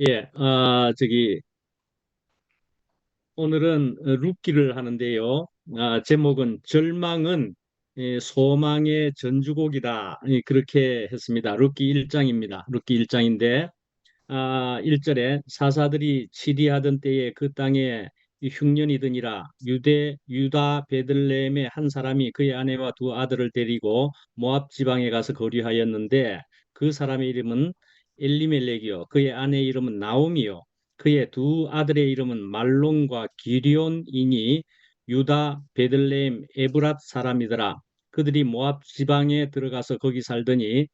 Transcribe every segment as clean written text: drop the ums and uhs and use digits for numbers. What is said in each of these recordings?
예, 오늘은 룻기를 하는데요. 제목은 절망은 소망의 전주곡이다. 그렇게 했습니다. 룻기 1장입니다. 룻기 1장인데, 1절에 사사들이 치리하던 때에 그 땅에 이 흉년이더니라 유다 베들레헴의 한 사람이 그의 아내와 두 아들을 데리고 모압 지방에 가서 거류하였는데 그 사람의 이름은 엘리멜렉이요 그의 아내 이름은 나오미요 그의 두 아들의 이름은 말론과 기럧이니 유다 베들레헴 에브랏 사람이더라. 그들이 모압 지방에 들어가서 거기 살더니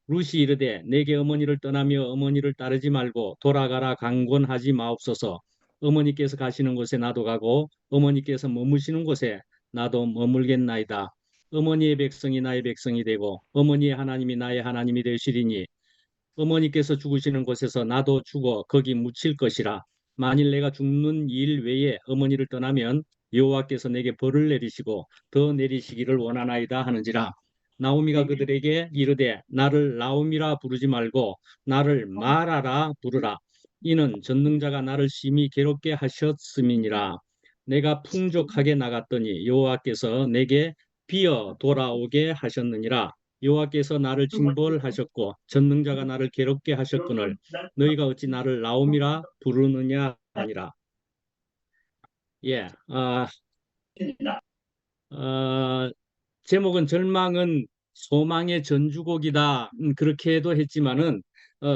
룻이 이르되 내게 어머니를 떠나며 어머니를 따르지 말고 돌아가라 강권하지 마옵소서. 어머니께서 가시는 곳에 나도 가고 어머니께서 머무시는 곳에 나도 머물겠나이다. 어머니의 백성이 나의 백성이 되고 어머니의 하나님이 나의 하나님이 되시리니 어머니께서 죽으시는 곳에서 나도 죽어 거기 묻힐 것이라. 만일 내가 죽는 일 외에 어머니를 떠나면 여호와께서 내게 벌을 내리시고 더 내리시기를 원하나이다 하는지라. 나오미가 그들에게 이르되 나를 나오미라 부르지 말고 나를 마라라 부르라. 이는 전능자가 나를 심히 괴롭게 하셨음이니라. 내가 풍족하게 나갔더니 여호와께서 내게 비어 돌아오게 하셨느니라. 여호와께서 나를 징벌하셨고 전능자가 나를 괴롭게 하셨거늘 너희가 어찌 나를 나옴이라 부르느냐 하니라. 예, 어, 제목은 절망은 소망의 전주곡이다. 그렇게도 했지만은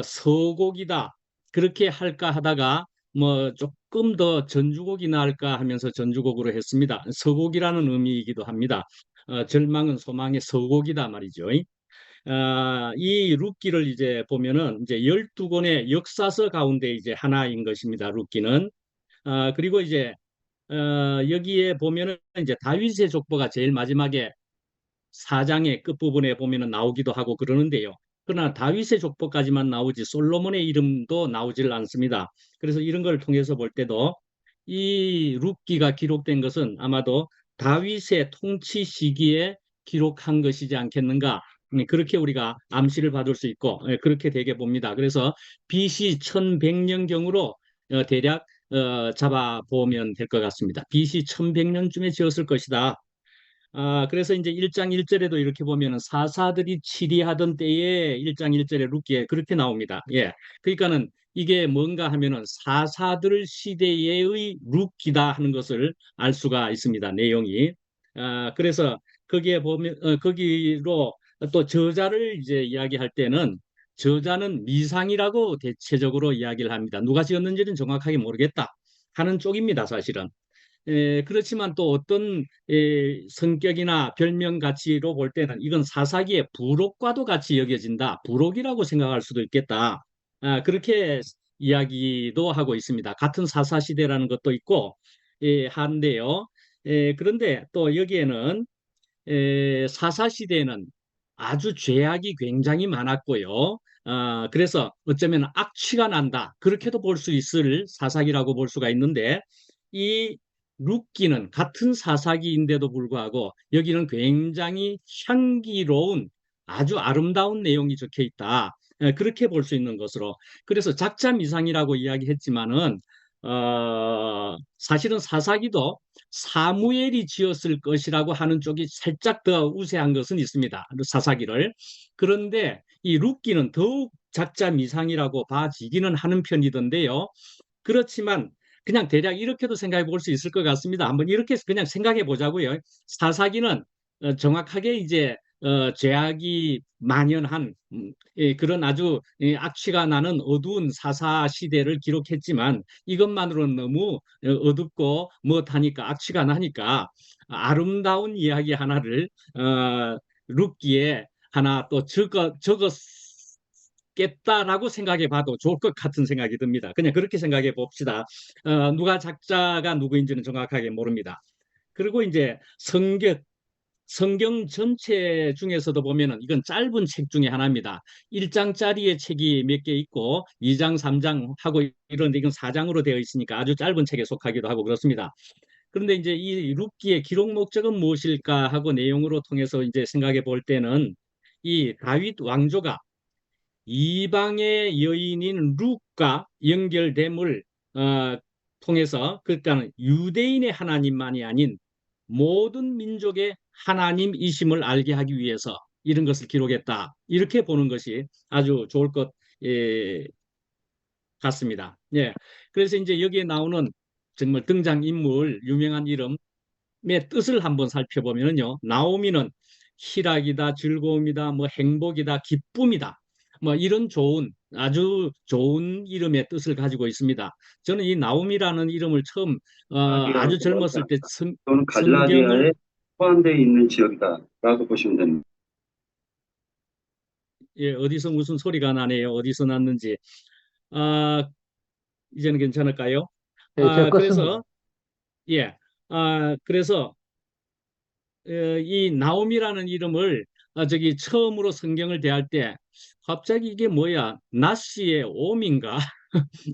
서곡이다. 그렇게 할까 하다가 뭐 조금 더 전주곡이나 할까 하면서 전주곡으로 했습니다. 서곡이라는 의미이기도 합니다. 절망은 소망의 서곡이다 말이죠. 이 룻기를 이제 보면은 이제 12권의 역사서 가운데 이제 하나인 것입니다. 룻기는. 그리고 이제 여기에 보면은 이제 다윗의 족보가 제일 마지막에 4장의 끝부분에 보면은 나오기도 하고 그러는데요. 그러나 다윗의 족보까지만 나오지 솔로몬의 이름도 나오질 않습니다. 그래서 이런 걸 통해서 볼 때도 이 룻기가 기록된 것은 아마도 다윗의 통치 시기에 기록한 것이지 않겠는가. 그렇게 우리가 암시를 받을 수 있고 그렇게 되게 봅니다. 그래서 BC 1100년경으로 대략 잡아보면 될 것 같습니다. BC 1100년쯤에 지었을 것이다. 그래서 이제 1장 1절에도 이렇게 보면은 사사들이 치리하던 때에 1장 1절에 룻기에 그렇게 나옵니다. 예. 그러니까는 이게 뭔가 하면은 사사들 시대의 룻기다 하는 것을 알 수가 있습니다. 내용이. 그래서 거기에 보면 거기로 또 저자를 이제 이야기할 때는 저자는 미상이라고 대체적으로 이야기를 합니다. 누가 지었는지는 정확하게 모르겠다 하는 쪽입니다, 사실은. 그렇지만 또 어떤 성격이나 별명 가치로 볼 때는 이건 사사기의 부록과도 같이 여겨진다. 부록이라고 생각할 수도 있겠다. 그렇게 이야기도 하고 있습니다. 같은 사사 시대라는 것도 있고 한데요. 그런데 또 여기에는 사사 시대에는 아주 죄악이 굉장히 많았고요. 그래서 어쩌면 악취가 난다. 그렇게도 볼 수 있을 사사기라고 볼 수가 있는데 이 룻기는 같은 사사기인데도 불구하고 여기는 굉장히 향기로운 아주 아름다운 내용이 적혀 있다. 그렇게 볼 수 있는 것으로. 그래서 작자미상이라고 이야기했지만은 사실은 사사기도 사무엘이 지었을 것이라고 하는 쪽이 살짝 더 우세한 것은 있습니다. 사사기를. 그런데 이 룻기는 더욱 작자미상이라고 봐지기는 하는 편이던데요. 그렇지만 그냥 대략 이렇게도 생각해 볼 수 있을 것 같습니다. 한번 이렇게 그냥 생각해 보자고요. 사사기는 정확하게 이제 죄악이 만연한 그런 아주 악취가 나는 어두운 사사 시대를 기록했지만 이것만으로는 너무 어둡고 못하니까 악취가 나니까 아름다운 이야기 하나를 룻기에 하나 또 적었겠다라고 생각해 봐도 좋을 것 같은 생각이 듭니다. 그냥 그렇게 생각해 봅시다. 누가 작자가 누구인지는 정확하게 모릅니다. 그리고 이제 성경 전체 중에서도 보면은 이건 짧은 책 중에 하나입니다. 1장짜리의 책이 몇 개 있고 2장, 3장 하고 이런데 이건 4장으로 되어 있으니까 아주 짧은 책에 속하기도 하고 그렇습니다. 그런데 이제 이 룻기의 기록 목적은 무엇일까 하고 내용으로 통해서 이제 생각해 볼 때는 이 다윗 왕조가 이방의 여인인 룻과 연결됨을 통해서, 그러니까 유대인의 하나님만이 아닌 모든 민족의 하나님이심을 알게 하기 위해서 이런 것을 기록했다. 이렇게 보는 것이 아주 좋을 것 같습니다. 예. 그래서 이제 여기에 나오는 정말 등장인물, 유명한 이름의 뜻을 한번 살펴보면요. 나오미는 희락이다, 즐거움이다, 뭐 행복이다, 기쁨이다. 뭐 이런 좋은, 아주 좋은 이름의 뜻을 가지고 있습니다. 저는 이 나오미라는 이름을 처음 아주 갈라디아라고 하지 젊었을 때 않다. 또는 성경을 갈라디아에 포함되어 있는 지역이다라고 보시면 됩니다. 예, 어디서 무슨 소리가 나네요. 어디서 났는지. 아, 이제는 괜찮을까요? 네, 제가 껐습니다. 그래서 예, 그래서 이 나옴이라는 이름을 저기 처음으로 성경을 대할 때 갑자기 이게 뭐야? 나시의 옴인가?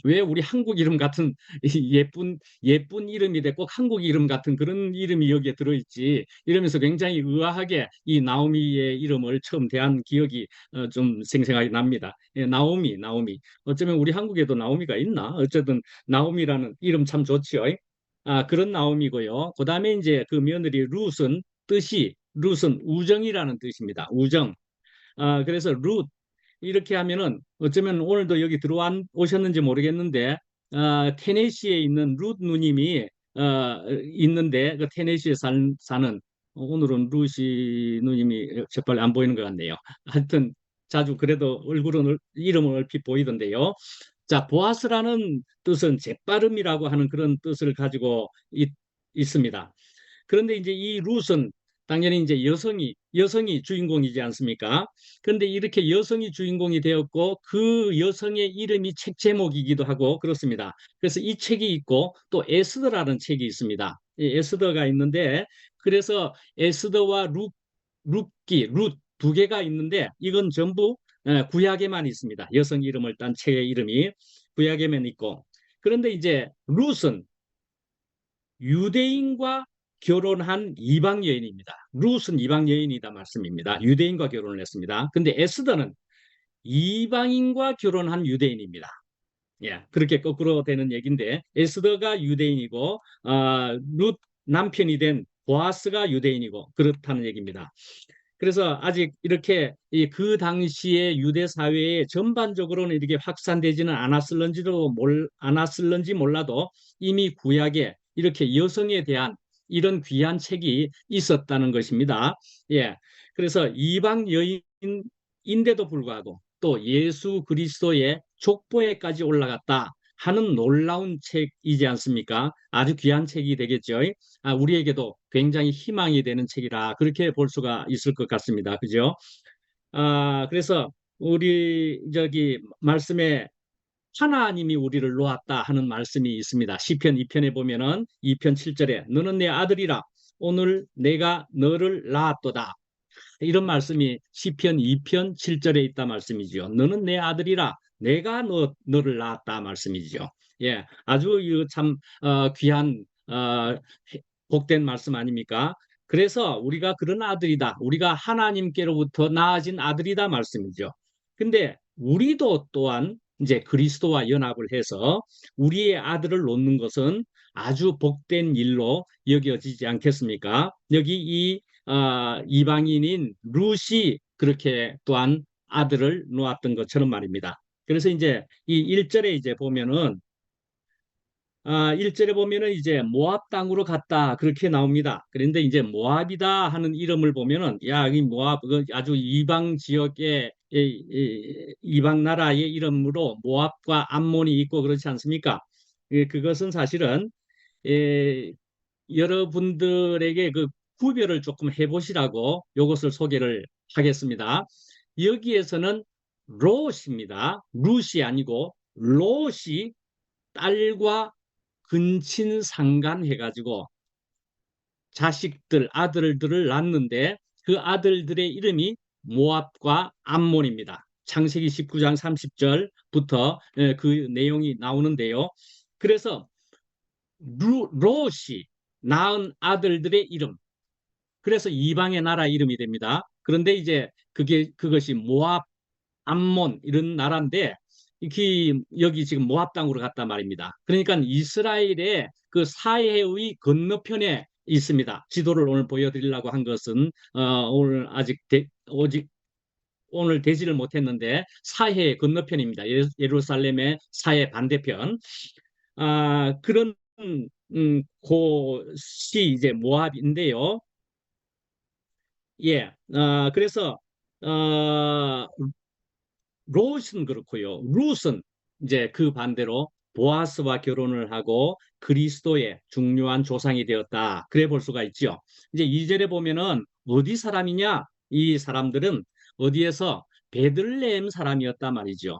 왜 우리 한국 이름 같은 이 예쁜 이름이 돼 꼭 한국 이름 같은 그런 이름이 여기에 들어있지 이러면서 굉장히 의아하게 이 나오미의 이름을 처음 대한 기억이 좀 생생하게 납니다. 예, 나오미 어쩌면 우리 한국에도 나오미가 있나? 어쨌든 나오미라는 이름 참 좋지요. 그런 나오미고요. 그다음에 이제 그 며느리 룻은 우정이라는 뜻입니다. 우정. 그래서 룻 이렇게 하면은 어쩌면 오늘도 여기 오셨는지 모르겠는데 테네시에 있는 룻 누님이 있는데 그 테네시에 사는 오늘은 루시 누님이 재빨리 안 보이는 것 같네요. 하여튼 자주 그래도 이름은 얼핏 보이던데요. 자, 보아스라는 뜻은 재빠름이라고 하는 그런 뜻을 가지고 있습니다. 그런데 이제 이 룻은 당연히 이제 여성이 주인공이지 않습니까? 그런데 이렇게 여성이 주인공이 되었고 그 여성의 이름이 책 제목이기도 하고 그렇습니다. 그래서 이 책이 있고 또 에스더라는 책이 있습니다. 이 에스더가 있는데 그래서 에스더와 룻 두 개가 있는데 이건 전부 구약에만 있습니다. 여성 이름을 딴 책의 이름이 구약에만 있고 그런데 이제 룻은 유대인과 결혼한 이방 여인입니다. 룻은 이방 여인이다 말씀입니다. 유대인과 결혼을 했습니다. 근데 에스더는 이방인과 결혼한 유대인입니다. 예, 그렇게 거꾸로 되는 얘기인데 에스더가 유대인이고 룻 남편이 된 보아스가 유대인이고 그렇다는 얘기입니다. 그래서 아직 이렇게 그 당시에 유대 사회에 전반적으로는 이렇게 확산되지는 않았을런지 몰라도 이미 구약에 이렇게 여성에 대한 이런 귀한 책이 있었다는 것입니다. 예. 그래서 이방 여인인데도 불구하고 또 예수 그리스도의 족보에까지 올라갔다 하는 놀라운 책이지 않습니까? 아주 귀한 책이 되겠죠. 우리에게도 굉장히 희망이 되는 책이라 그렇게 볼 수가 있을 것 같습니다. 그죠? 그래서 우리 저기 말씀에 하나님이 우리를 놓았다 하는 말씀이 있습니다. 시편 2편에 보면은 2편 7절에 너는 내 아들이라 오늘 내가 너를 낳았도다. 이런 말씀이 시편 2편 7절에 있다 말씀이지요. 너는 내 아들이라 내가 너를 낳았다 말씀이지요. 예, 아주 참 귀한 복된 말씀 아닙니까? 그래서 우리가 그런 아들이다. 우리가 하나님께로부터 낳아진 아들이다 말씀이죠. 근데 우리도 또한 이제 그리스도와 연합을 해서 우리의 아들을 놓는 것은 아주 복된 일로 여겨지지 않겠습니까? 여기 이방인인 룻이 그렇게 또한 아들을 놓았던 것처럼 말입니다. 그래서 이제 이 1절에 이제 보면은 1절에 보면은 이제 모압 땅으로 갔다 그렇게 나옵니다. 그런데 이제 모압이다 하는 이름을 보면은 야, 이 모압 아주 이방 지역의 이방 나라의 이름으로 모압과 암몬이 있고 그렇지 않습니까? 그것은 사실은 예, 여러분들에게 그 구별을 조금 해보시라고 이것을 소개를 하겠습니다. 여기에서는 롯입니다. 룻이 아니고 롯이 딸과 근친 상간해가지고 아들들을 낳는데 그 아들들의 이름이 모압과 암몬입니다. 창세기 19장 30절부터 그 내용이 나오는데요. 그래서 롯이 낳은 아들들의 이름, 그래서 이방의 나라 이름이 됩니다. 그런데 이제 그것이 모압 암몬 이런 나라인데 여기 지금 모압 땅으로 갔단 말입니다. 그러니까 이스라엘의 그 사해의 건너편에 있습니다. 지도를 오늘 보여드리려고 한 것은 오늘 오직 오늘 되지를 못했는데 사해 건너편입니다. 예루살렘의 사해 반대편. 그런 곳이 이제 모압인데요. 예, 그래서 어, 롯은 그렇고요. 룻은 이제 그 반대로 보아스와 결혼을 하고 그리스도의 중요한 조상이 되었다. 그래 볼 수가 있죠. 이제 2절에 보면은 어디 사람이냐? 이 사람들은 어디에서 베들레헴 사람이었단 말이죠.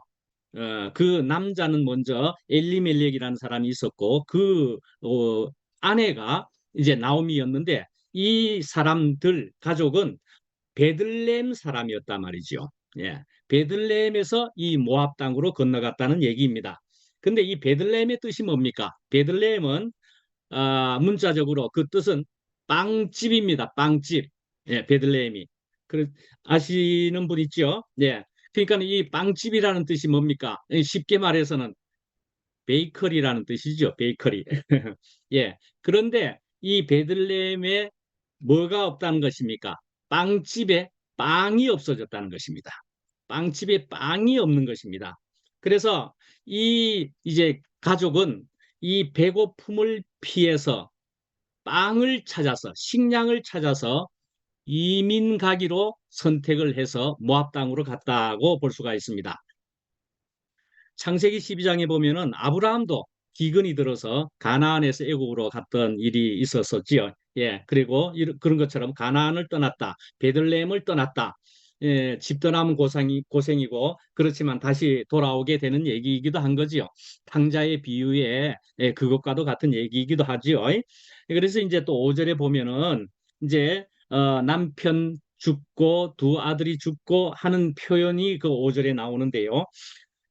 그 남자는 먼저 엘리멜렉이라는 사람이 있었고 그 아내가 이제 나오미였는데 이 사람들 가족은 베들레헴 사람이었단 말이죠. 예. 베들레헴에서 이 모압 땅으로 건너갔다는 얘기입니다. 근데 이 베들레헴의 뜻이 뭡니까? 베들레헴은 문자적으로 그 뜻은 빵집입니다. 빵집. 예, 베들레헴이. 그 아시는 분 있죠? 예. 그러니까 이 빵집이라는 뜻이 뭡니까? 쉽게 말해서는 베이커리라는 뜻이죠. 베이커리. 예. 그런데 이 베들레헴에 뭐가 없다는 것입니까? 빵집에 빵이 없어졌다는 것입니다. 빵집에 빵이 없는 것입니다. 그래서 이 이제 가족은 이 배고픔을 피해서 빵을 찾아서 식량을 찾아서 이민 가기로 선택을 해서 모압 땅으로 갔다고 볼 수가 있습니다. 창세기 12장에 보면은 아브라함도 기근이 들어서 가나안에서 애국으로 갔던 일이 있었었지요. 예, 그리고 그런 것처럼 가나안을 떠났다, 베들레헴을 떠났다. 예, 집 떠나면 고생이고 그렇지만 다시 돌아오게 되는 얘기이기도 한 거지요. 탕자의 비유에 그것과도 같은 얘기이기도 하지요. 그래서 이제 또 5절에 보면은 이제 남편 죽고 두 아들이 죽고 하는 표현이 그 5절에 나오는데요.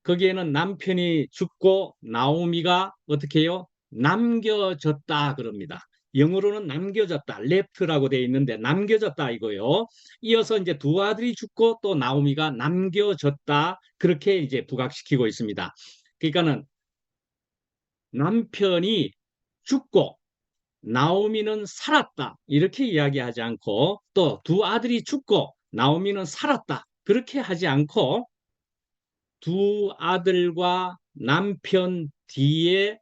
거기에는 남편이 죽고 나오미가 어떻게 해요? 남겨졌다 그럽니다. 영어로는 남겨졌다, left라고 되어 있는데 남겨졌다 이거요. 이어서 이제 두 아들이 죽고 또 나오미가 남겨졌다 그렇게 이제 부각시키고 있습니다. 그러니까는 남편이 죽고 나오미는 살았다 이렇게 이야기하지 않고 또 두 아들이 죽고 나오미는 살았다 그렇게 하지 않고 두 아들과 남편 뒤에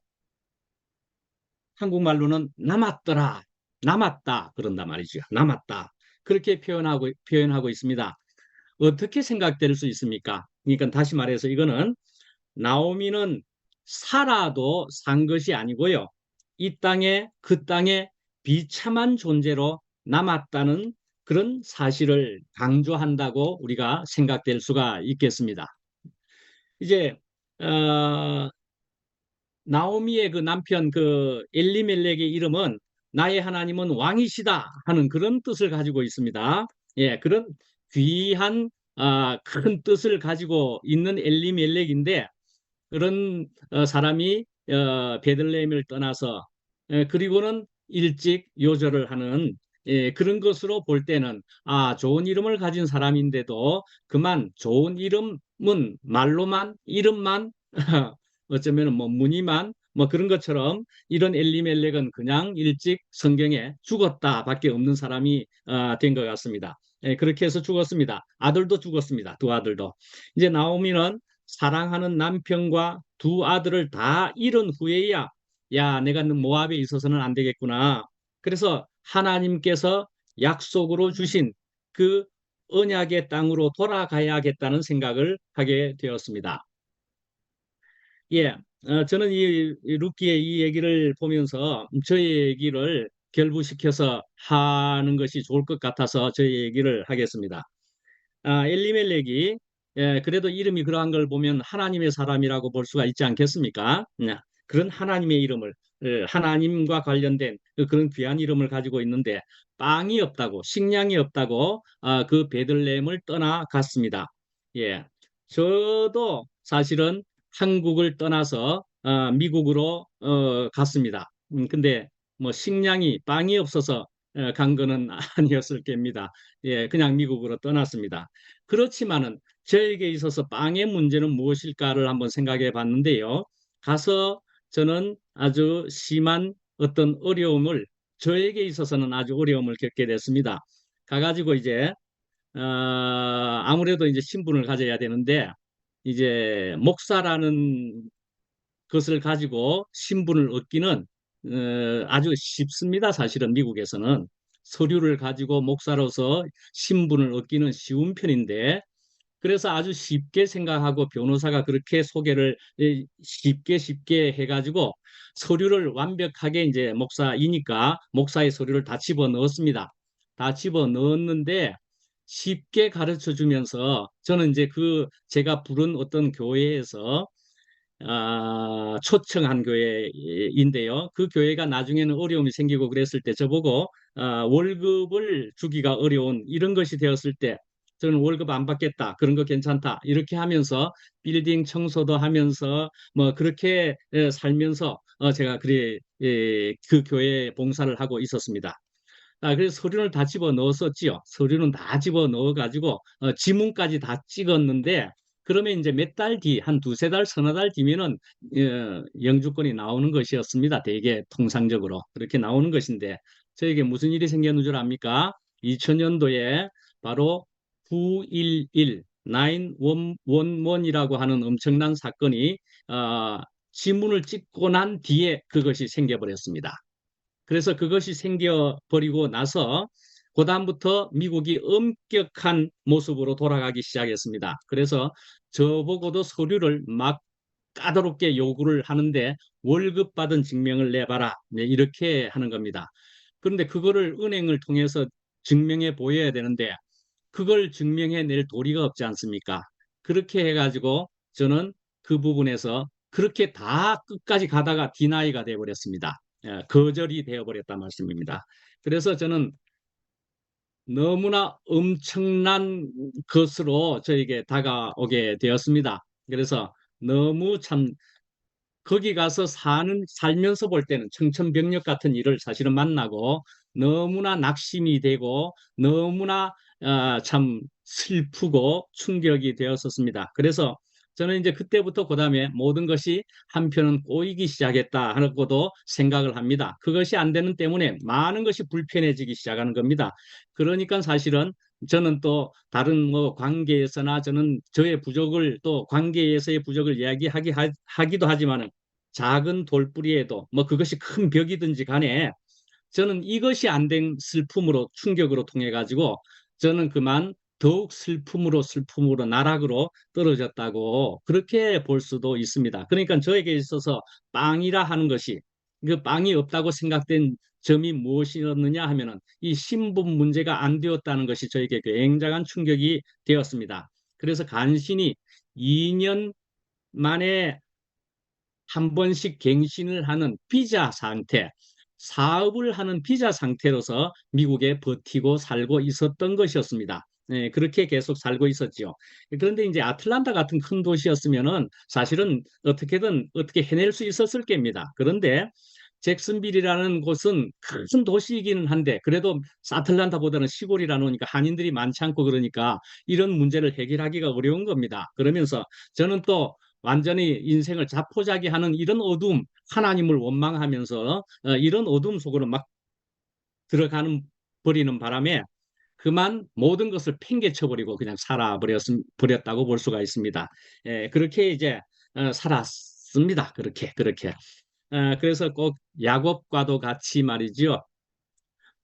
한국말로는 남았더라, 남았다 그런단 말이죠. 남았다 그렇게 표현하고 있습니다. 어떻게 생각될 수 있습니까? 그러니까 다시 말해서 이거는 나오미는 살아도 산 것이 아니고요. 이 땅에 그 땅에 비참한 존재로 남았다는 그런 사실을 강조한다고 우리가 생각될 수가 있겠습니다. 이제 나오미의 그 남편 그 엘리멜렉의 이름은 나의 하나님은 왕이시다 하는 그런 뜻을 가지고 있습니다. 예, 그런 귀한 큰 뜻을 가지고 있는 엘리멜렉인데 그런 사람이 베들레헴을 떠나서 그리고는 일찍 요절을 하는 그런 것으로 볼 때는 좋은 이름을 가진 사람인데도 그만 좋은 이름은 말로만 이름만 어쩌면 뭐 무늬만 뭐 그런 것처럼 이런 엘리멜렉은 그냥 일찍 성경에 죽었다밖에 없는 사람이 된 것 같습니다. 그렇게 해서 죽었습니다. 아들도 죽었습니다. 두 아들도. 이제 나오미는 사랑하는 남편과 두 아들을 다 잃은 후에야 야 내가 모압에 있어서는 안 되겠구나. 그래서 하나님께서 약속으로 주신 그 언약의 땅으로 돌아가야겠다는 생각을 하게 되었습니다. 예, 저는 이 루키의 이 얘기를 보면서 저희 얘기를 결부시켜서 하는 것이 좋을 것 같아서 저희 얘기를 하겠습니다. 엘리멜렉이 그래도 이름이 그러한 걸 보면 하나님의 사람이라고 볼 수가 있지 않겠습니까? 그런 하나님의 이름을 하나님과 관련된 그런 귀한 이름을 가지고 있는데 빵이 없다고 식량이 없다고 그 베들레헴을 떠나갔습니다. 예, 저도 사실은 한국을 떠나서 미국으로 갔습니다. 근데 뭐 식량이 빵이 없어서 간 거는 아니었을 겁니다. 예, 그냥 미국으로 떠났습니다. 그렇지만은 저에게 있어서 빵의 문제는 무엇일까를 한번 생각해 봤는데요. 가서 저는 아주 심한 어떤 어려움을, 저에게 있어서는 아주 어려움을 겪게 됐습니다. 가가지고 이제 아무래도 이제 신분을 가져야 되는데, 이제 목사라는 것을 가지고 신분을 얻기는 아주 쉽습니다. 사실은 미국에서는 서류를 가지고 목사로서 신분을 얻기는 쉬운 편인데, 그래서 아주 쉽게 생각하고 변호사가 그렇게 소개를 쉽게 해가지고 서류를 완벽하게, 이제 목사이니까 목사의 서류를 다 집어 넣었습니다. 다 집어 넣었는데 쉽게 가르쳐 주면서, 저는 이제 그 제가 부른 어떤 교회에서 초청한 교회인데요. 그 교회가 나중에는 어려움이 생기고 그랬을 때 저보고 월급을 주기가 어려운 이런 것이 되었을 때, 저는 월급 안 받겠다, 그런 거 괜찮다, 이렇게 하면서 빌딩 청소도 하면서 뭐 그렇게 살면서 제가 그래 그 교회에 봉사를 하고 있었습니다. 그래서 서류를 다 집어 넣었었지요. 서류는 다 집어 넣어 가지고 지문까지 다 찍었는데, 그러면 이제 몇 달 뒤, 한 두세 달, 서너 달 뒤면은 영주권이 나오는 것이었습니다. 대개 통상적으로 그렇게 나오는 것인데, 저에게 무슨 일이 생겼는 줄 압니까? 2000년도에 바로 911 911이라고 하는 엄청난 사건이 지문을 찍고 난 뒤에 그것이 생겨버렸습니다. 그래서 그것이 생겨버리고 나서 그다음부터 미국이 엄격한 모습으로 돌아가기 시작했습니다. 그래서 저보고도 서류를 막 까다롭게 요구를 하는데, 월급 받은 증명을 내봐라, 네, 이렇게 하는 겁니다. 그런데 그거를 은행을 통해서 증명해 보여야 되는데, 그걸 증명해 낼 도리가 없지 않습니까? 그렇게 해가지고 저는 그 부분에서 그렇게 다 끝까지 가다가 디나이가 되어버렸습니다. 거절이 되어버렸단 말씀입니다. 그래서 저는 너무나 엄청난 것으로 저에게 다가오게 되었습니다. 그래서 너무 참, 거기 가서 살면서 볼 때는 청천벽력 같은 일을 사실은 만나고 너무나 낙심이 되고 너무나 참 슬프고 충격이 되었었습니다. 그래서 저는 이제 그때부터 그다음에 모든 것이 한편은 꼬이기 시작했다 하고도 생각을 합니다. 그것이 안 되는 때문에 많은 것이 불편해지기 시작하는 겁니다. 그러니까 사실은 저는 또 다른 뭐 관계에서나, 저는 저의 부족을, 또 관계에서의 부족을 하기도 하지만은, 작은 돌뿌리에도 뭐 그것이 큰 벽이든지 간에 저는 이것이 안 된 슬픔으로, 충격으로 통해 가지고 저는 그만 더욱 슬픔으로 나락으로 떨어졌다고 그렇게 볼 수도 있습니다. 그러니까 저에게 있어서 빵이라 하는 것이, 그 빵이 없다고 생각된 점이 무엇이었느냐 하면은, 이 신분 문제가 안 되었다는 것이 저에게 굉장한 충격이 되었습니다. 그래서 간신히 2년 만에 한 번씩 갱신을 하는 비자 상태, 사업을 하는 비자 상태로서 미국에 버티고 살고 있었던 것이었습니다. 네, 그렇게 계속 살고 있었죠. 그런데 이제 아틀란타 같은 큰 도시였으면은 사실은 어떻게든 어떻게 해낼 수 있었을 겁니다. 그런데 잭슨빌이라는 곳은 큰 도시이기는 한데, 그래도 아틀란타보다는 시골이라 놓으니까 한인들이 많지 않고, 그러니까 이런 문제를 해결하기가 어려운 겁니다. 그러면서 저는 또 완전히 인생을 자포자기하는 이런 어둠, 하나님을 원망하면서 이런 어둠 속으로 막 들어가는 버리는 바람에 그만 모든 것을 팽개쳐버리고 그냥 버렸다고 볼 수가 있습니다. 그렇게 이제 살았습니다. 그렇게. 그래서 꼭 야곱과도 같이 말이죠.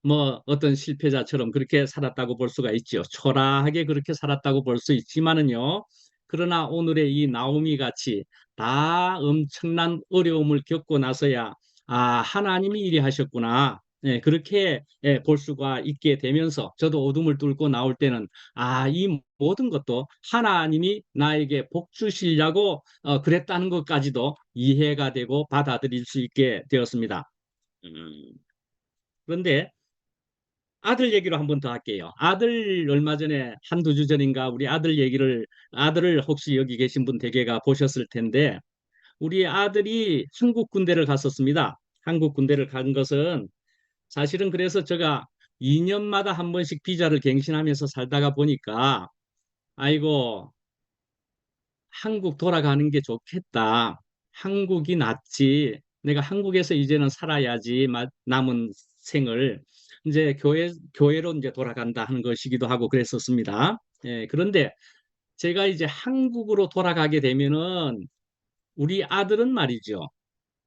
뭐 어떤 실패자처럼 그렇게 살았다고 볼 수가 있죠. 초라하게 그렇게 살았다고 볼 수 있지만은요. 그러나 오늘의 이 나오미 같이 다 엄청난 어려움을 겪고 나서야, 하나님이 이리 하셨구나, 그렇게 볼 수가 있게 되면서, 저도 어둠을 뚫고 나올 때는 이 모든 것도 하나님이 나에게 복 주시려고 그랬다는 것까지도 이해가 되고 받아들일 수 있게 되었습니다. 음, 그런데 아들 얘기로 한 번 더 할게요. 아들, 얼마 전에 한두 주 전인가 우리 아들을 혹시 여기 계신 분 대개가 보셨을 텐데, 우리 아들이 한국 군대를 갔었습니다. 한국 군대를 간 것은 사실은, 그래서 제가 2년마다 한 번씩 비자를 갱신하면서 살다가 보니까, 아이고, 한국 돌아가는 게 좋겠다. 한국이 낫지. 내가 한국에서 이제는 살아야지. 남은 생을 이제 교회로 이제 돌아간다 하는 것이기도 하고 그랬었습니다. 예, 그런데 제가 이제 한국으로 돌아가게 되면은 우리 아들은 말이죠.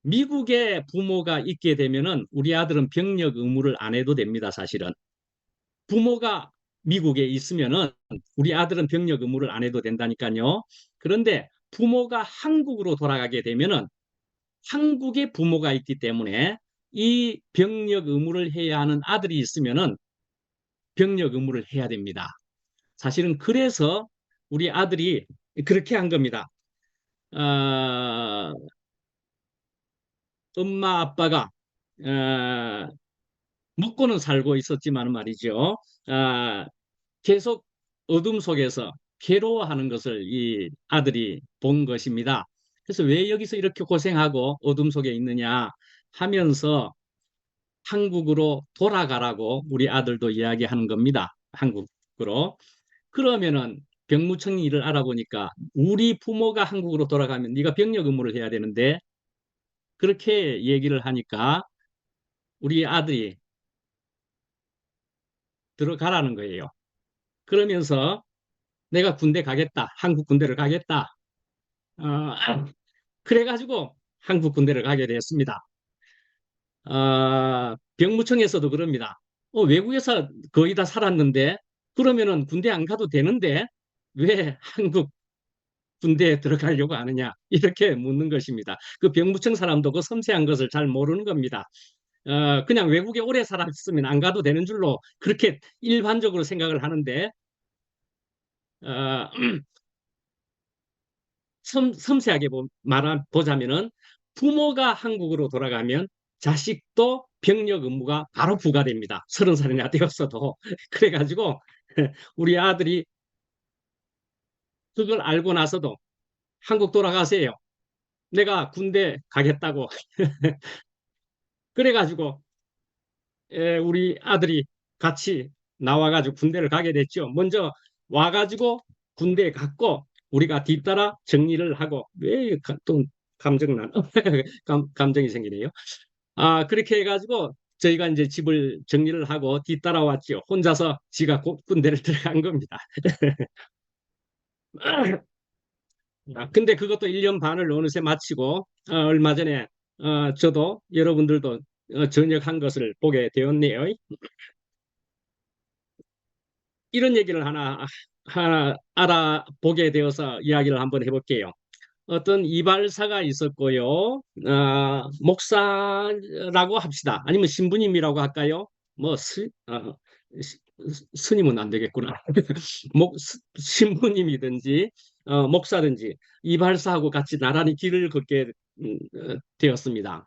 미국에 부모가 있게 되면은 우리 아들은 병력 의무를 안 해도 됩니다, 사실은. 부모가 미국에 있으면은 우리 아들은 병력 의무를 안 해도 된다니까요. 그런데 부모가 한국으로 돌아가게 되면은 한국에 부모가 있기 때문에 이 병력 의무를 해야 하는 아들이 있으면은 병력 의무를 해야 됩니다. 사실은 그래서 우리 아들이 그렇게 한 겁니다. 어, 엄마 아빠가 먹고는 살고 있었지만 말이죠. 아, 계속 어둠 속에서 괴로워하는 것을 이 아들이 본 것입니다. 그래서 왜 여기서 이렇게 고생하고 어둠 속에 있느냐 하면서 한국으로 돌아가라고 우리 아들도 이야기하는 겁니다. 한국으로. 그러면은 병무청 일을 알아보니까 우리 부모가 한국으로 돌아가면 네가 병력 의무를 해야 되는데 그렇게 얘기를 하니까 우리 아들이 들어가라는 거예요. 그러면서 내가 군대 가겠다. 한국 군대를 가겠다. 어, 그래가지고 한국 군대를 가게 됐습니다. 병무청에서도 그럽니다. 외국에서 거의 다 살았는데 그러면은 군대 안 가도 되는데 왜 한국 군대에 들어가려고 하느냐 이렇게 묻는 것입니다. 그 병무청 사람도 그 섬세한 것을 잘 모르는 겁니다. 그냥 외국에 오래 살았으면 안 가도 되는 줄로 그렇게 일반적으로 생각을 하는데 어, 섬세하게 보자면은 부모가 한국으로 돌아가면 자식도 병력 의무가 바로 부과됩니다. 30살이나 되었어도. 그래가지고 우리 아들이 그걸 알고 나서도 한국 돌아가세요. 내가 군대 가겠다고. 그래가지고 우리 아들이 같이 나와가지고 군대를 가게 됐죠. 먼저 와가지고 군대에 갔고 우리가 뒤따라 정리를 하고 왜 또 감정난 감정이 생기네요. 그렇게 해가지고 저희가 이제 집을 정리를 하고 뒤따라왔죠. 혼자서 지가 군대를 들어간 겁니다. 근데 그것도 1년 반을 어느새 마치고 얼마 전에 저도 여러분들도 전역한 것을 보게 되었네요. 이런 얘기를 하나 알아보게 되어서 이야기를 한번 해볼게요. 어떤 이발사가 있었고요. 목사라고 합시다. 아니면 신부님이라고 할까요? 뭐 시- 스님은 안 되겠구나. 신부님이든지 목사든지 이발사하고 같이 나란히 길을 걷게 되었습니다.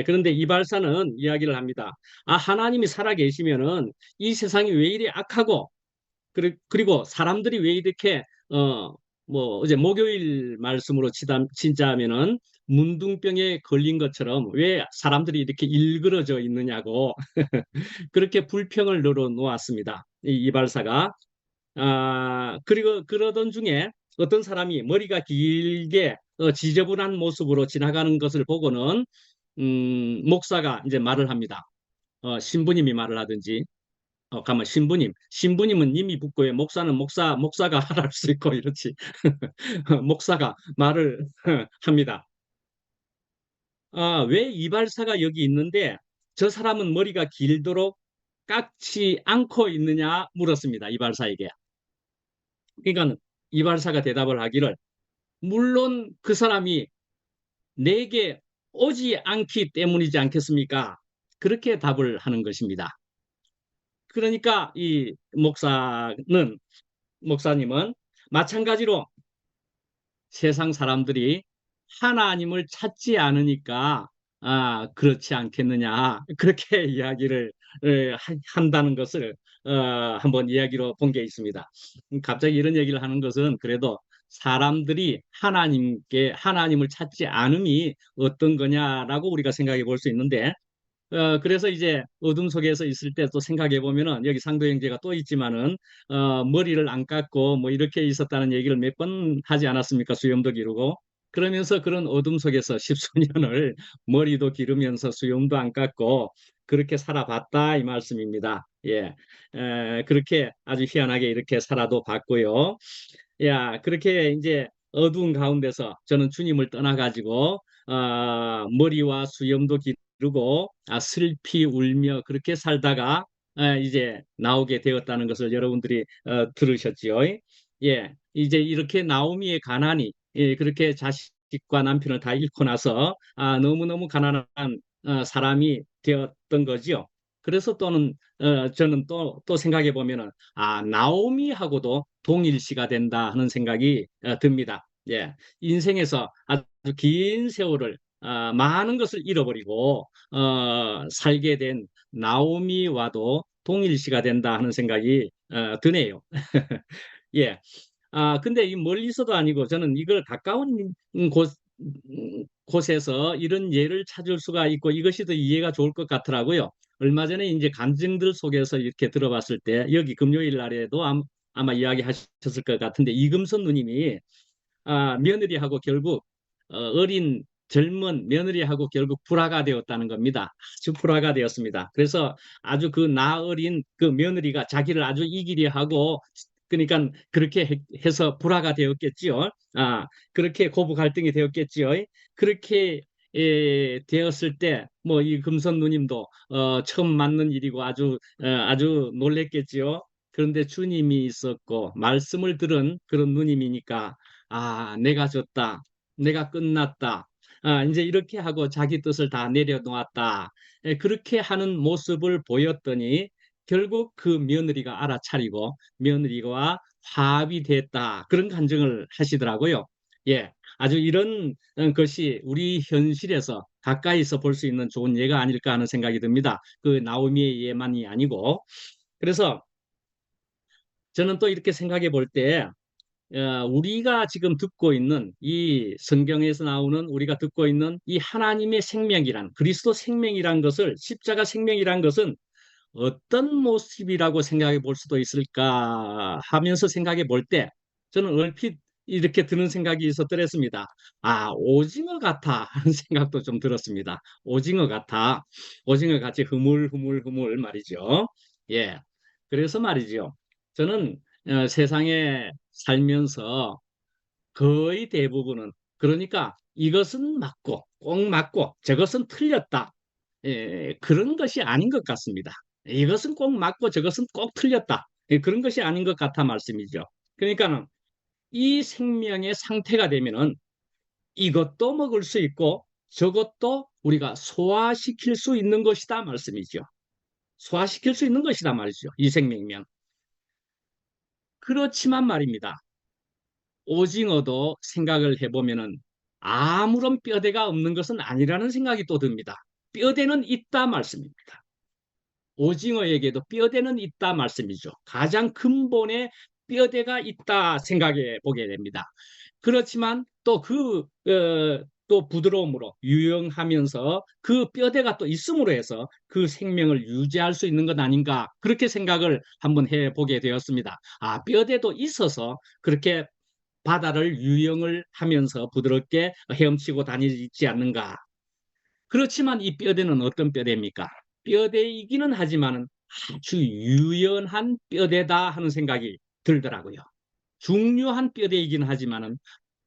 그런데 이발사는 이야기를 합니다. 하나님이 살아 계시면은 이 세상이 왜 이리 악하고 그리고 사람들이 왜 이렇게 뭐 어제 목요일 말씀으로 진짜하면은 문둥병에 걸린 것처럼 왜 사람들이 이렇게 일그러져 있느냐고 그렇게 불평을 늘어놓았습니다. 이 이발사가 그리고 그러던 중에 어떤 사람이 머리가 길게 지저분한 모습으로 지나가는 것을 보고는 목사가 이제 말을 합니다. 신부님이 말을 하든지 가만 신부님은 님이 붙고 왜 목사가 할 수 있고 이렇지. 목사가 말을 합니다. 왜 이발사가 여기 있는데 저 사람은 머리가 길도록 깎지 않고 있느냐 물었습니다. 이발사에게. 그러니까 이발사가 대답을 하기를 물론 그 사람이 내게 오지 않기 때문이지 않겠습니까? 그렇게 답을 하는 것입니다. 그러니까 이 목사님은 마찬가지로 세상 사람들이 하나님을 찾지 않으니까 그렇지 않겠느냐 그렇게 이야기를 한다는 것을 한번 이야기로 본 게 있습니다. 갑자기 이런 얘기를 하는 것은 그래도 사람들이 하나님을 찾지 않음이 어떤 거냐라고 우리가 생각해 볼 수 있는데 그래서 이제 어둠 속에서 있을 때 또 생각해 보면은 여기 상도 형제가 또 있지만은 머리를 안 깎고 뭐 이렇게 있었다는 얘기를 몇 번 하지 않았습니까? 수염도 기르고 그러면서 그런 어둠 속에서 십수년을 머리도 기르면서 수염도 안 깎고 그렇게 살아봤다 이 말씀입니다. 예, 그렇게 아주 희한하게 이렇게 살아도 봤고요. 야, 그렇게 이제 어두운 가운데서 저는 주님을 떠나가지고 머리와 수염도 기르고 슬피 울며 그렇게 살다가 이제 나오게 되었다는 것을 여러분들이 들으셨지요. 예, 이제 이렇게 나오미의 가난이 그렇게 자식과 남편을 다 잃고 나서 너무너무 가난한 사람이 되었던 거지요. 그래서 저는 또 생각해 보면은 나오미하고도 동일시가 된다 하는 생각이 듭니다. 예, 인생에서 아주 긴 세월을 많은 것을 잃어버리고 살게 된 나오미와도 동일시가 된다 하는 생각이 드네요. 예. 근데 이 멀리서도 아니고 저는 이걸 가까운 곳에서 이런 예를 찾을 수가 있고 이것이 더 이해가 좋을 것 같더라고요. 얼마 전에 이제 간증들 속에서 이렇게 들어봤을 때 여기 금요일 날에도 아마 이야기하셨을 것 같은데 이금선 누님이 며느리하고 결국 어린 젊은 며느리하고 결국 불화가 되었다는 겁니다. 아주 불화가 되었습니다. 그래서 아주 그 나어린 그 며느리가 자기를 아주 이기려 하고 그러니까 그렇게 해서 불화가 되었겠지요. 그렇게 고부 갈등이 되었겠지요. 그렇게 되었을 때 뭐 이 금선 누님도 처음 맞는 일이고 아주 놀랬겠지요. 그런데 주님이 있었고 말씀을 들은 그런 누님이니까 내가 졌다. 내가 끝났다. 이제 이렇게 하고 자기 뜻을 다 내려놓았다. 그렇게 하는 모습을 보였더니 결국 그 며느리가 알아차리고 며느리와 화합이 됐다. 그런 간증을 하시더라고요. 예. 아주 이런 것이 우리 현실에서 가까이서 볼 수 있는 좋은 예가 아닐까 하는 생각이 듭니다. 그 나오미의 예만이 아니고. 그래서 저는 또 이렇게 생각해 볼때 우리가 지금 듣고 있는 이 성경에서 나오는 우리가 듣고 있는 이 하나님의 생명이란 그리스도 생명이란 것을 십자가 생명이란 것은 어떤 모습이라고 생각해 볼 수도 있을까 하면서 생각해 볼 때 저는 얼핏 이렇게 드는 생각이 있었더랬습니다. 오징어 같아 하는 생각도 좀 들었습니다. 오징어 같아. 오징어 같이 흐물흐물흐물 말이죠. 예. 그래서 말이죠. 저는 세상에 살면서 거의 대부분은 그러니까 이것은 맞고 꼭 맞고 저것은 틀렸다. 그런 것이 아닌 것 같습니다. 이것은 꼭 맞고 저것은 꼭 틀렸다. 그런 것이 아닌 것 같아 말씀이죠. 그러니까는 이 생명의 상태가 되면은 이것도 먹을 수 있고 저것도 우리가 소화시킬 수 있는 것이다 말씀이죠. 소화시킬 수 있는 것이다 말이죠. 이 생명면. 그렇지만 말입니다. 오징어도 생각을 해보면은 아무런 뼈대가 없는 것은 아니라는 생각이 또 듭니다. 뼈대는 있다 말씀입니다. 오징어에게도 뼈대는 있다 말씀이죠. 가장 근본의 뼈대가 있다 생각해 보게 됩니다. 그렇지만 또 부드러움으로 유영하면서 그 뼈대가 또 있음으로 해서 그 생명을 유지할 수 있는 것 아닌가 그렇게 생각을 한번 해보게 되었습니다. 뼈대도 있어서 그렇게 바다를 유영을 하면서 부드럽게 헤엄치고 다니지 않는가. 그렇지만 이 뼈대는 어떤 뼈대입니까? 뼈대이기는 하지만 아주 유연한 뼈대다 하는 생각이 들더라고요. 중요한 뼈대이기는 하지만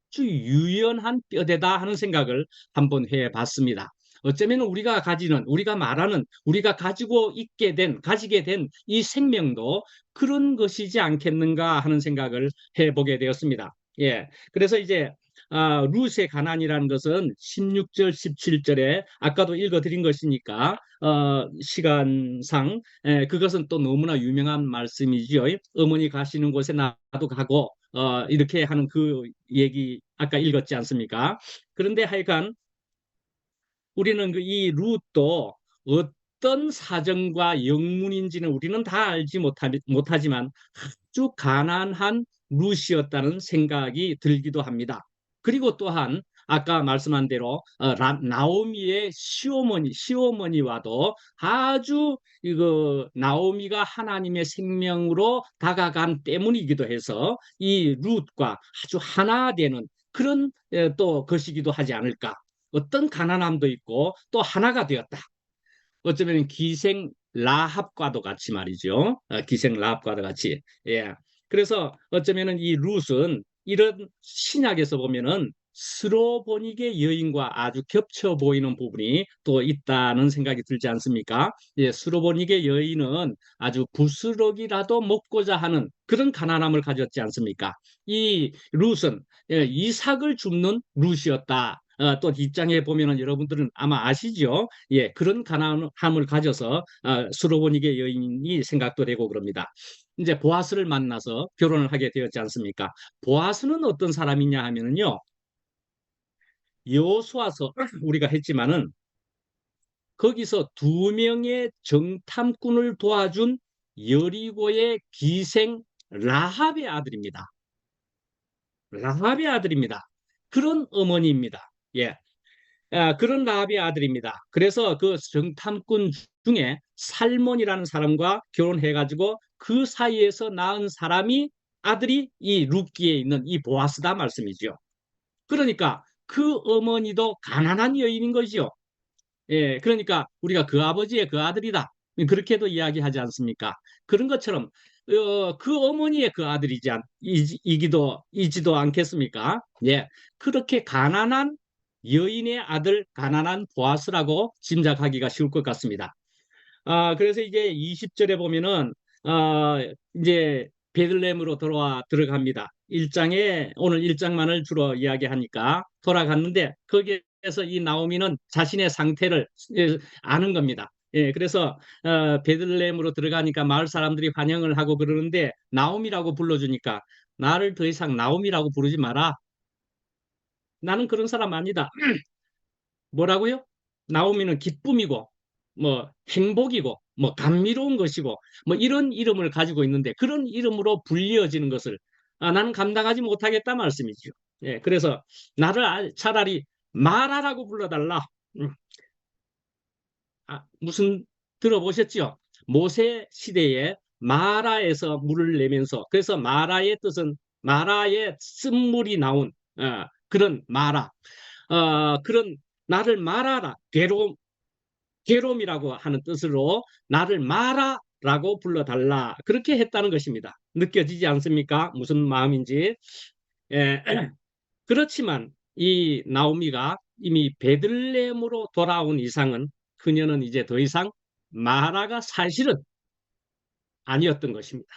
아주 유연한 뼈대다 하는 생각을 한번 해봤습니다. 어쩌면 우리가 말하는, 우리가 가지게 된 이 생명도 그런 것이지 않겠는가 하는 생각을 해보게 되었습니다. 예. 그래서 이제, 룻의 가난이라는 것은 16절, 17절에 아까도 읽어드린 것이니까, 시간상, 그것은 또 너무나 유명한 말씀이죠. 어머니 가시는 곳에 나도 가고, 이렇게 하는 그 얘기 아까 읽었지 않습니까? 그런데 하여간 우리는 이 룻도 어떤 사정과 영문인지는 우리는 다 알지 못하지만 아주 가난한 룻이었다는 생각이 들기도 합니다. 그리고 또한 아까 말씀한 대로 나오미의 시어머니와도 아주 이거 나오미가 하나님의 생명으로 다가간 때문이기도 해서 이 룻과 아주 하나 되는 그런 또 것이기도 하지 않을까. 어떤 가난함도 있고 또 하나가 되었다. 어쩌면 기생 라합과도 같이 말이죠. 기생 라합과도 같이. 예. 그래서 어쩌면은 이 룻은 이런 신약에서 보면은 스로보닉의 여인과 아주 겹쳐 보이는 부분이 또 있다는 생각이 들지 않습니까? 예, 스로보닉의 여인은 아주 부스럭이라도 먹고자 하는 그런 가난함을 가졌지 않습니까? 이 룻은 예, 이삭을 줍는 룻이었다. 또 뒷장에 보면은 여러분들은 아마 아시죠? 예, 그런 가난함을 가져서 수로보닉의 여인이 생각도 되고 그럽니다. 이제 보아스를 만나서 결혼을 하게 되었지 않습니까? 보아스는 어떤 사람이냐 하면은요, 여호수아서 우리가 했지만은 거기서 두 명의 정탐꾼을 도와준 여리고의 기생 라합의 아들입니다. 라합의 아들입니다. 그런 어머니입니다. 예. 그런 라합의 아들입니다. 그래서 그 정탐꾼 중에 살몬이라는 사람과 결혼해가지고 그 사이에서 낳은 사람이 아들이 이 룻기에 있는 이 보아스다 말씀이죠. 그러니까 그 어머니도 가난한 여인인 거죠. 예, 그러니까 우리가 그 아버지의 그 아들이다. 그렇게도 이야기하지 않습니까? 그런 것처럼 그 어머니의 그 아들이지 이지도 않겠습니까? 예, 그렇게 가난한 여인의 아들, 가난한 보아스라고 짐작하기가 쉬울 것 같습니다. 그래서 이제 20절에 보면은 이제 베들레헴으로 들어갑니다. 오늘 1장만을 주로 이야기하니까 돌아갔는데 거기에서 이 나오미는 자신의 상태를 아는 겁니다. 예, 그래서 베들레헴으로 들어가니까 마을 사람들이 환영을 하고 그러는데 나오미라고 불러주니까 나를 더 이상 나오미라고 부르지 마라. 나는 그런 사람 아니다. 뭐라고요? 나오미는 기쁨이고 뭐 행복이고 뭐 감미로운 것이고 뭐 이런 이름을 가지고 있는데 그런 이름으로 불리어지는 것을 나는 감당하지 못하겠다 말씀이죠. 예, 그래서 나를 차라리 마라라고 불러달라. 음, 무슨 들어보셨죠? 모세 시대에 마라에서 물을 내면서 그래서 마라의 뜻은 마라의 쓴물이 나온 그런 마라 그런 나를 말아라 괴로움이라고 하는 뜻으로 나를 마라라고 불러달라 그렇게 했다는 것입니다. 느껴지지 않습니까? 무슨 마음인지. 예, 그렇지만 이 나오미가 이미 베들레헴으로 돌아온 이상은 그녀는 이제 더 이상 마라가 사실은 아니었던 것입니다.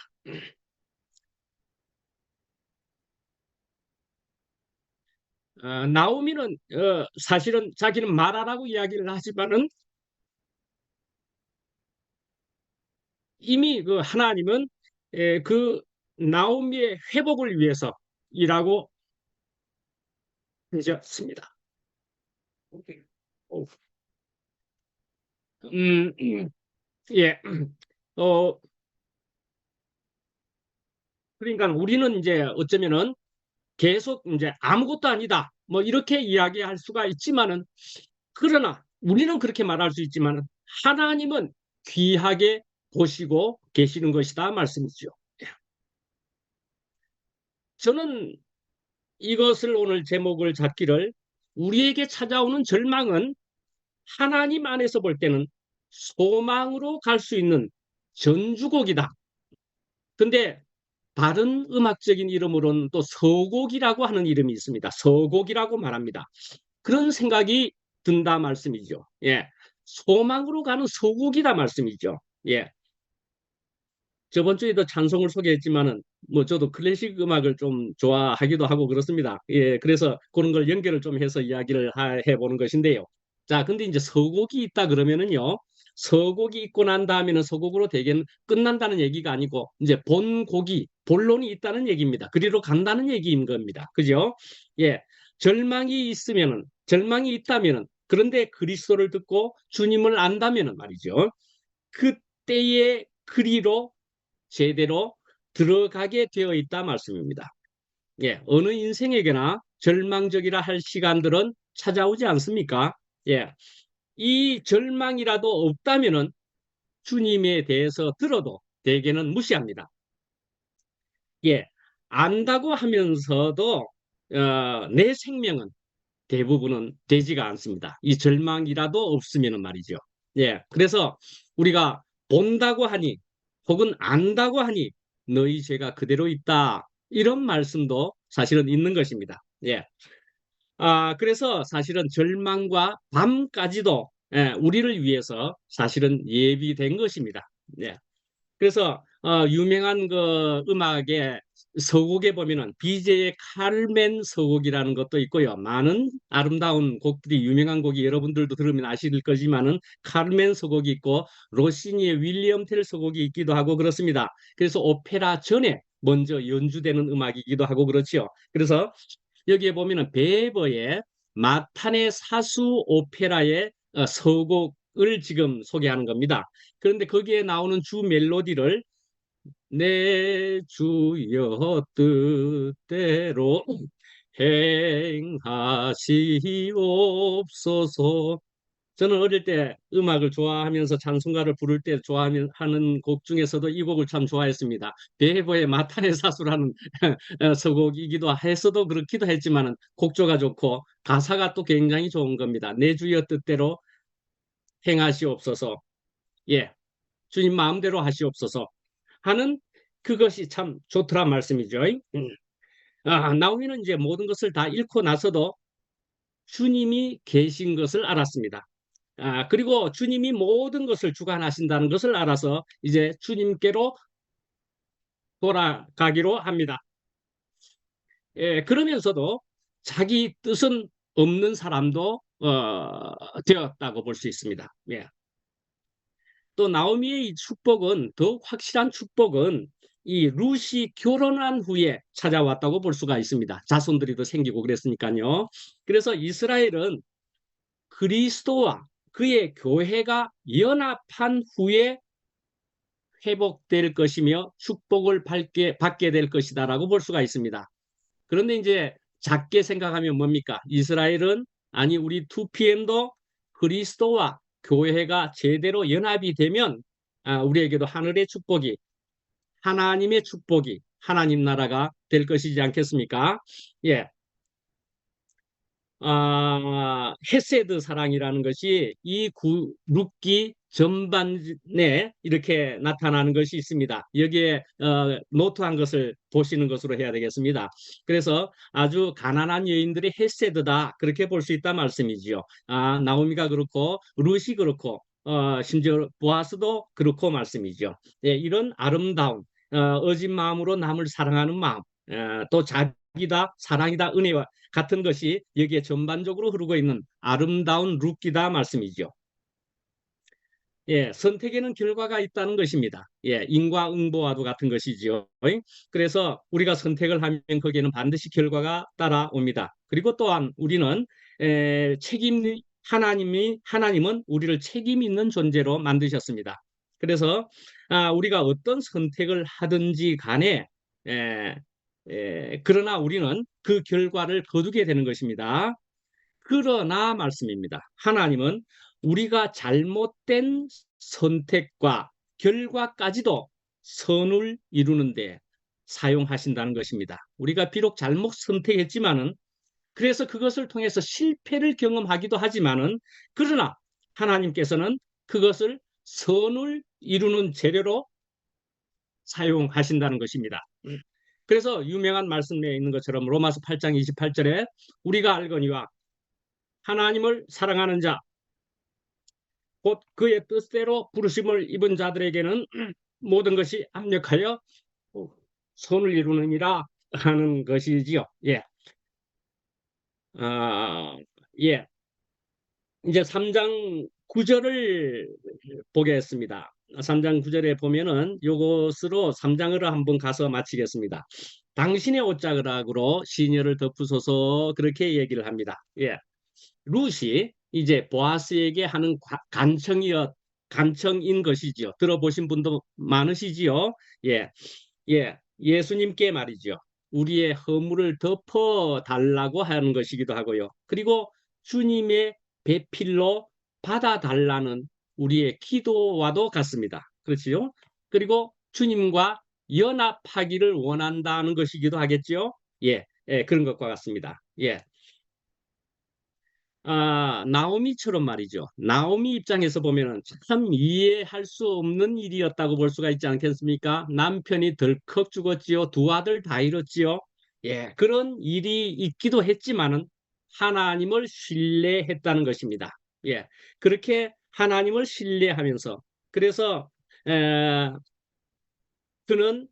나오미는 사실은 자기는 마라라고 이야기를 하지만은 이미 그 하나님은 그 나오미의 회복을 위해서 일하고 계셨습니다. 음, 예. 어, 그러니까 우리는 이제 어쩌면은 계속 이제 아무것도 아니다. 뭐 이렇게 이야기할 수가 있지만은 그러나 우리는 그렇게 말할 수 있지만 하나님은 귀하게 보시고 계시는 것이다 말씀이죠. 저는 이것을 오늘 제목을 잡기를 우리에게 찾아오는 절망은 하나님 안에서 볼 때는 소망으로 갈 수 있는 전주곡이다. 근데 다른 음악적인 이름으로는 또 서곡이라고 하는 이름이 있습니다. 서곡이라고 말합니다. 그런 생각이 든다 말씀이죠. 예. 소망으로 가는 서곡이다 말씀이죠. 예. 저번 주에도 찬송을 소개했지만은 뭐 저도 클래식 음악을 좀 좋아하기도 하고 그렇습니다. 예, 그래서 그런 걸 연결을 좀 해서 이야기를 해보는 것인데요. 자, 근데 이제 서곡이 있다 그러면은요, 서곡이 있고 난 다음에는 서곡으로 대개 끝난다는 얘기가 아니고 이제 본곡이 본론이 있다는 얘기입니다. 그리로 간다는 얘기인 겁니다. 그죠? 예, 절망이 있다면은 그런데 그리스도를 듣고 주님을 안다면은 말이죠. 그때의 그리로 제대로 들어가게 되어 있다 말씀입니다. 예, 어느 인생에게나 절망적이라 할 시간들은 찾아오지 않습니까? 예. 이 절망이라도 없다면은 주님에 대해서 들어도 대개는 무시합니다. 예. 안다고 하면서도 내 생명은 대부분은 되지가 않습니다. 이 절망이라도 없으면은 말이죠. 예. 그래서 우리가 본다고 하니 혹은 안다고 하니 너희 죄가 그대로 있다. 이런 말씀도 사실은 있는 것입니다. 예. 그래서 사실은 절망과 밤까지도 우리를 위해서 사실은 예비된 것입니다. 예. 그래서 유명한 그 음악의 서곡에 보면은 비제의 카르멘 서곡이라는 것도 있고요. 많은 아름다운 곡들이 유명한 곡이 여러분들도 들으면 아실 거지만은 카르멘 서곡이 있고 로시니의 윌리엄 텔 서곡이 있기도 하고 그렇습니다. 그래서 오페라 전에 먼저 연주되는 음악이기도 하고 그렇지요. 그래서 여기에 보면은 베버의 마탄의 사수 오페라의 서곡을 지금 소개하는 겁니다. 그런데 거기에 나오는 주 멜로디를 내 주여 뜻대로 행하시옵소서. 저는 어릴 때 음악을 좋아하면서 찬송가를 부를 때 좋아하는 하는 곡 중에서도 이 곡을 참 좋아했습니다. 베헤보의 마탄의 사수라는 서곡이기도 해서도 그렇기도 했지만은 곡조가 좋고 가사가 또 굉장히 좋은 겁니다. 내 주여 뜻대로 행하시옵소서. 예, 주님 마음대로 하시옵소서 하는 그것이 참 좋더란 말씀이죠. 나오미는 이제 모든 것을 다 잃고 나서도 주님이 계신 것을 알았습니다. 그리고 주님이 모든 것을 주관하신다는 것을 알아서 이제 주님께로 돌아가기로 합니다. 예, 그러면서도 자기 뜻은 없는 사람도 되었다고 볼 수 있습니다. 예. 또 나오미의 이 축복은 더욱 확실한 축복은 이 룻이 결혼한 후에 찾아왔다고 볼 수가 있습니다. 자손들이 더 생기고 그랬으니까요. 그래서 이스라엘은 그리스도와 그의 교회가 연합한 후에 회복될 것이며 축복을 받게 될 것이다라고 볼 수가 있습니다. 그런데 이제 작게 생각하면 뭡니까? 이스라엘은 아니 우리 2PM도 그리스도와 교회가 제대로 연합이 되면 우리에게도 하늘의 축복이 하나님의 축복이 하나님 나라가 될 것이지 않겠습니까? 예. 헤세드 사랑이라는 것이 이 룻기 전반에 이렇게 나타나는 것이 있습니다. 여기에 노트한 것을 보시는 것으로 해야 되겠습니다. 그래서 아주 가난한 여인들의 헤세드다 그렇게 볼 수 있다 말씀이지요. 나오미가 그렇고 룻이 그렇고 심지어 보아스도 그렇고 말씀이죠. 예, 이런 아름다운 어진 마음으로 남을 사랑하는 마음 또 자비다 사랑이다 은혜와 같은 것이 여기에 전반적으로 흐르고 있는 아름다운 룻기다 말씀이죠. 예, 선택에는 결과가 있다는 것입니다. 예, 인과응보와도 같은 것이지요. 그래서 우리가 선택을 하면 거기에는 반드시 결과가 따라옵니다. 그리고 또한 우리는 하나님은 우리를 책임 있는 존재로 만드셨습니다. 그래서 우리가 어떤 선택을 하든지 간에 에, 그러나 우리는 그 결과를 거두게 되는 것입니다. 그러나 말씀입니다. 하나님은 우리가 잘못된 선택과 결과까지도 선을 이루는데 사용하신다는 것입니다. 우리가 비록 잘못 선택했지만은 그래서 그것을 통해서 실패를 경험하기도 하지만은 그러나 하나님께서는 그것을 선을 이루는 재료로 사용하신다는 것입니다. 그래서 유명한 말씀에 있는 것처럼 로마서 8장 28절에 우리가 알거니와 하나님을 사랑하는 자, 곧 그의 뜻대로 부르심을 입은 자들에게는 모든 것이 합력하여 선을 이루느니라 하는 것이지요. 예. 예. 이제 3장 9절을 보겠습니다. 3장 9절에 보면은 요것으로 3장을 한번 가서 마치겠습니다. 당신의 옷자락으로 시녀를 덮으소서 그렇게 얘기를 합니다. 예. 룻이 이제 보아스에게 하는 간청인 것이지요. 들어보신 분도 많으시지요. 예, 예, 예수님께 말이죠. 우리의 허물을 덮어 달라고 하는 것이기도 하고요. 그리고 주님의 배필로 받아달라는 우리의 기도와도 같습니다. 그렇지요? 그리고 주님과 연합하기를 원한다는 것이기도 하겠죠. 예, 예, 그런 것과 같습니다. 예. 나오미처럼 말이죠. 나오미 입장에서 보면은 참 이해할 수 없는 일이었다고 볼 수가 있지 않겠습니까? 남편이 덜컥 죽었지요. 두 아들 다 잃었지요. 예, 그런 일이 있기도 했지만은 하나님을 신뢰했다는 것입니다. 예, 그렇게 하나님을 신뢰하면서 그래서 에, 그는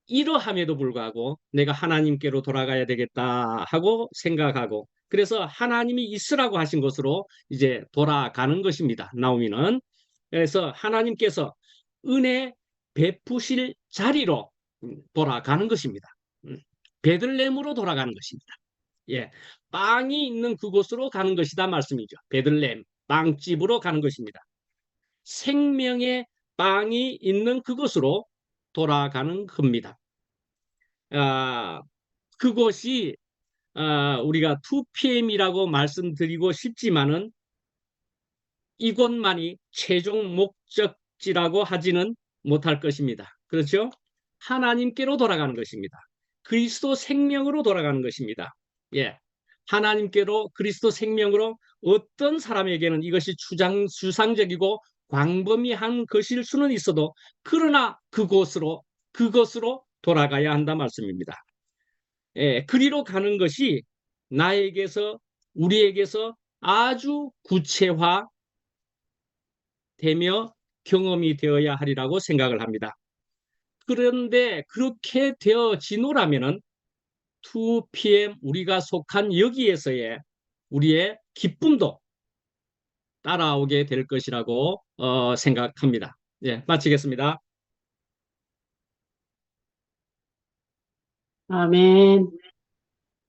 이러함에도 불구하고 내가 하나님께로 돌아가야 되겠다 하고 생각하고 그래서 하나님이 있으라고 하신 곳으로 이제 돌아가는 것입니다. 나오미는. 그래서 하나님께서 은혜 베푸실 자리로 돌아가는 것입니다. 베들레헴으로 돌아가는 것입니다. 예, 빵이 있는 그곳으로 가는 것이다 말씀이죠. 베들레헴 빵집으로 가는 것입니다. 생명의 빵이 있는 그곳으로 돌아가는 겁니다. 아, 그곳이 우리가 2PM이라고 말씀드리고 싶지만은 이곳만이 최종 목적지라고 하지는 못할 것입니다. 그렇죠? 하나님께로 돌아가는 것입니다. 그리스도 생명으로 돌아가는 것입니다. 예. 하나님께로 그리스도 생명으로 어떤 사람에게는 이것이 추상적이고 광범위한 것일 수는 있어도 그러나 그것으로 돌아가야 한다 말씀입니다. 예, 그리로 가는 것이 나에게서 우리에게서 아주 구체화되며 경험이 되어야 하리라고 생각을 합니다. 그런데 그렇게 되어지노라면은 2PM 우리가 속한 여기에서의 우리의 기쁨도 따라오게 될 것이라고 생각합니다. 예, 마치겠습니다. 아멘.